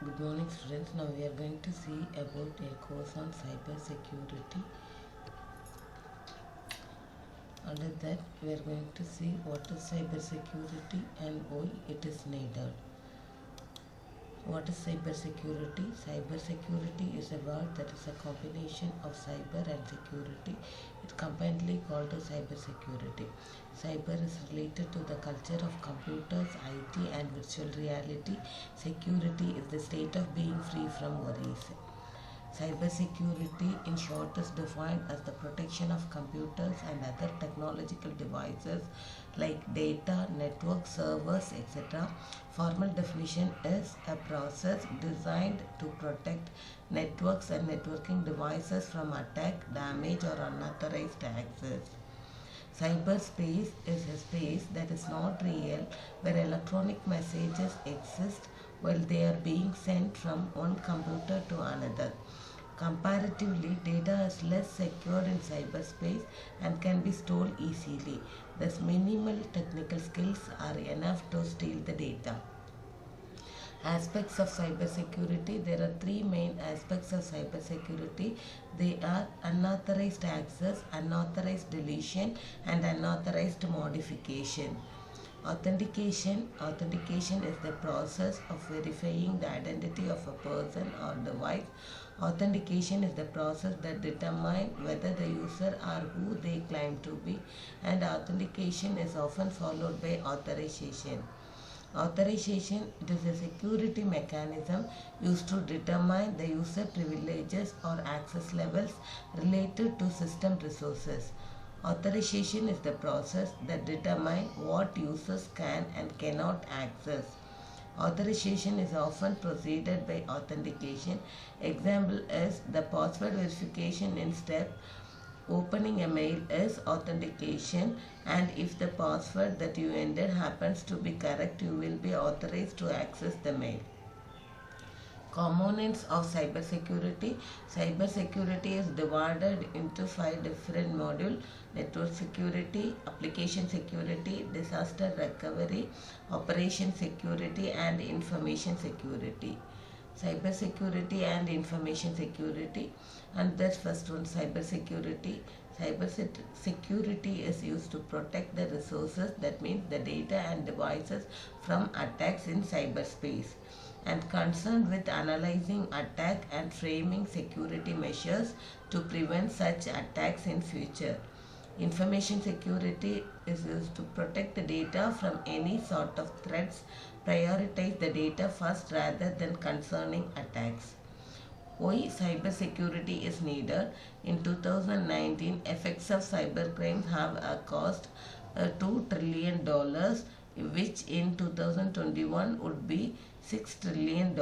Good morning students. Now we are going to see about a course on cyber security. Under that we are going to see what is cyber security and why it is needed. What is cyber security? Cyber security is a word that is a combination of cyber and security. It's commonly called as cyber security. Cyber is related to the culture of computers, IT and virtual reality. Security is the state of being free from worries. Cybersecurity, in short, is defined as the protection of computers and other technological devices like data, network, servers, etc. Formal definition is a process designed to protect networks and networking devices from attack, damage, or unauthorized access. Cyberspace is a space that is not real, where electronic messages exist while they are being sent from one computer to another. Comparatively, data is less secure in cyberspace and can be stolen easily. Thus, minimal technical skills are enough to steal the data. Aspects of cybersecurity. There are three main aspects of cybersecurity. They are unauthorized access, unauthorized deletion, and unauthorized modification. Authentication is the process of verifying the identity of a person or device. Authentication is the process that determines whether the user are who they claim to be, and authentication is often followed by authorization. Authorization, it is a security mechanism used to determine the user privileges or access levels related to system resources. Authorization is the process that determines what users can and cannot access. Authorization is often preceded by authentication. Example is the password verification in step opening a mail is authentication, and if the password that you entered happens to be correct, you will be authorized to access the mail. Components of cybersecurity. Cybersecurity is divided into 5 different modules: network security, application security, disaster recovery, operation security, and information security. Cybersecurity and information security. And that's first one, cybersecurity. Cybersecurity is used to protect the resources, that means the data and devices, from attacks in cyberspace, and concerned with analyzing attack and framing security measures to prevent such attacks in future. Information security is used to protect the data from any sort of threats, prioritize the data first rather than concerning attacks. Why cybersecurity is needed? In 2019, effects of cybercrime have cost $2 trillion, which in 2021 would be $6 trillion.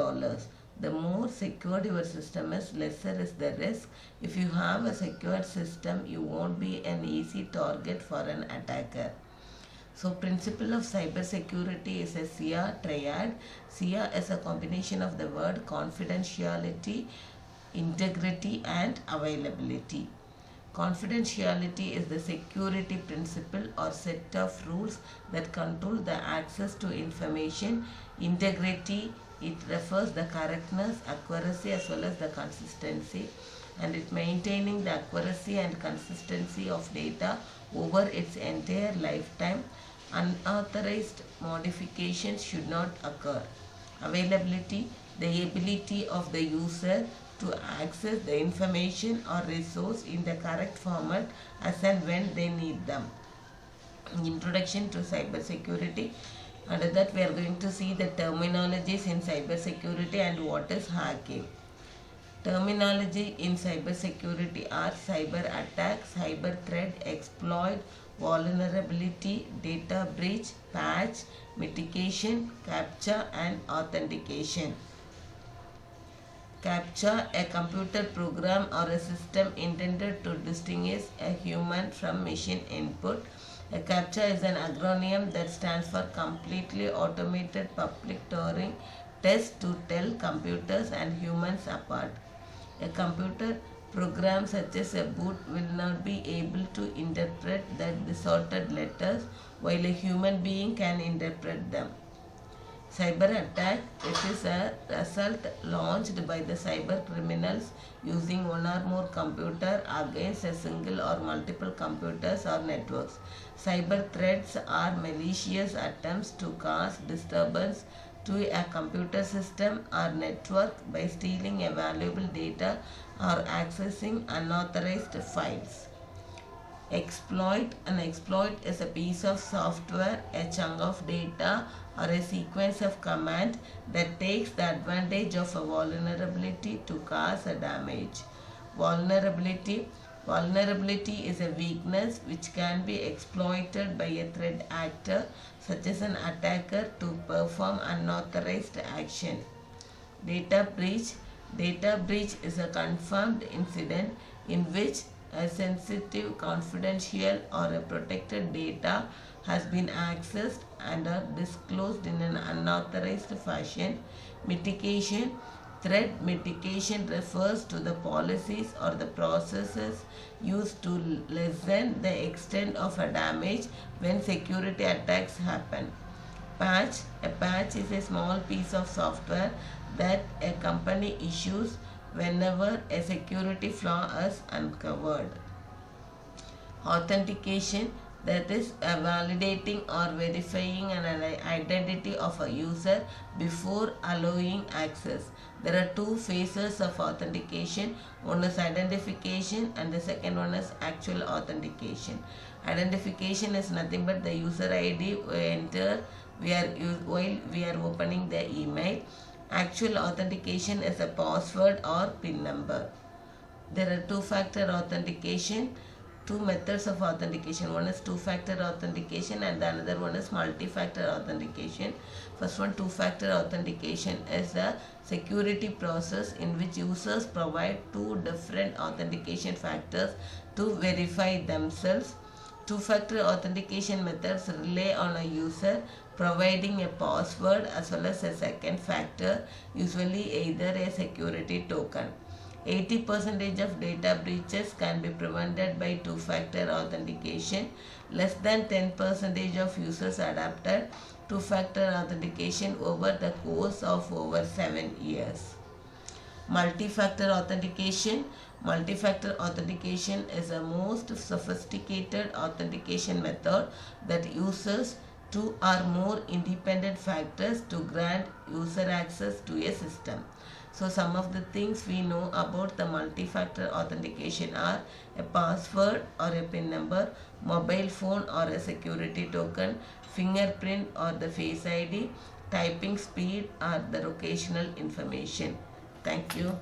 The more secured your system is, lesser is the risk. If you have a secured system, you won't be an easy target for an attacker. So, principle of cybersecurity is a SIA triad. SIA is a combination of the word confidentiality, integrity, and availability. Confidentiality is the security principle or set of rules that control the access to information. Integrity, it refers the correctness, accuracy as well as the consistency, and it maintaining the accuracy and consistency of data over its entire lifetime. Unauthorized modifications should not occur. Availability, the ability of the user to access the information or resource in the correct format as and when they need them. Introduction to cybersecurity. Under that, we are going to see the terminologies in cybersecurity and what is hacking. Terminology in cybersecurity are cyber attack, cyber threat, exploit, vulnerability, data breach, patch, mitigation, capture, and authentication. Capture, a computer program or a system intended to distinguish a human from machine input. A CAPTCHA is an acronym that stands for Completely Automated Public Turing Test to tell computers and humans apart. A computer program such as a boot will not be able to interpret the distorted letters, while a human being can interpret them. Cyber attack, it is a result launched by the cyber criminals using one or more computer against a single or multiple computers or networks. Cyber threats are malicious attempts to cause disturbance to a computer system or network by stealing a valuable data or accessing unauthorized files. Exploit. An exploit is a piece of software, a chunk of data, or a sequence of commands that takes the advantage of a vulnerability to cause a damage. Vulnerability. Vulnerability is a weakness which can be exploited by a threat actor, such as an attacker, to perform unauthorized action. Data breach. Data breach is a confirmed incident in which a sensitive, confidential, or a protected data has been accessed and are disclosed in an unauthorized fashion. Mitigation. Threat mitigation refers to the policies or the processes used to lessen the extent of a damage when security attacks happen. Patch. A patch is a small piece of software that a company issues whenever a security flaw is uncovered. Authentication, that is validating or verifying an identity of a user before allowing access. There are two phases of authentication. One is identification and the second one is actual authentication. Identification is nothing but the user ID we enter while we are opening the email. Actual authentication is a password or PIN number. There are two-factor authentication, two methods of authentication. One is two-factor authentication and the another one is multi-factor authentication. First one, two-factor authentication, is the security process in which users provide two different authentication factors to verify themselves. Two-factor authentication methods rely on a user providing a password as well as a second factor, usually either a security token. 80% of data breaches can be prevented by two-factor authentication. Less than 10% of users adopted two-factor authentication over the course of over 7 years. Multi-factor authentication. Multi-factor authentication is a most sophisticated authentication method that uses two or more independent factors to grant user access to a system. So some of the things we know about the multi-factor authentication are a password or a PIN number, mobile phone or a security token, fingerprint or the face ID, typing speed or the locational information. Thank you.